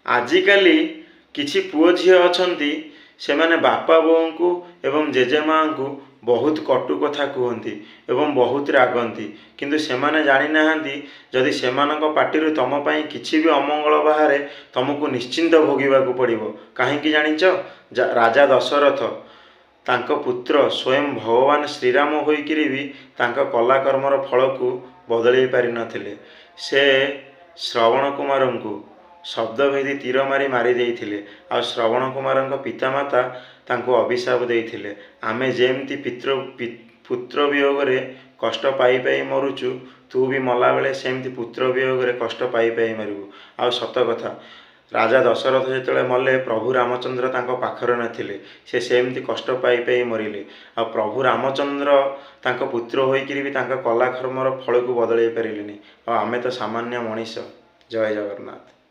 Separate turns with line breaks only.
आजिकाली किछि पुओ झिଅ अछंती सेमाने बापा बोऊ एवं जेजेमा को बहुत कटु कथा कहती एवं बहुत रागंती किंतु सेमाने जानी नाहांती जदि सेमानक पाटिरु तम पई किछि भी अमंगल बाहरे तुमको निश्चिंत भोगिबाकू पड़िबो। काहेकि जानिच राजा दशरथ तांको पुत्र स्वयं भगवान श्रीराम होइकिरी भी तांको कलाकर्मर फल को बदलई पारि नथिले। से श्रवण कुमार को शब्दभेदी तीर मारी मारी देइथिले आ श्रवण कुमार पितामाता तांको अभिशाप देइथिले। आमे जेमती पुत्र वियोग रे कष्ट पाई पाई मरुचु तू भी मला बेले सेमती पुत्र वियोग रे कष्ट पाई पाई मरबू। आ सत कथा राजा दशरथ जेतेबेले मले प्रभु रामचंद्र तांको पाखरे नथिले से सेमती कष्ट पाई पाई मरिले। आ प्रभु रामचंद्र तांको पुत्र होइकिरी भी तांको कलाकर्मर फल को बदलई पारिलेनी। आ आमे तो सामान्य मनीष। जय जगन्नाथ।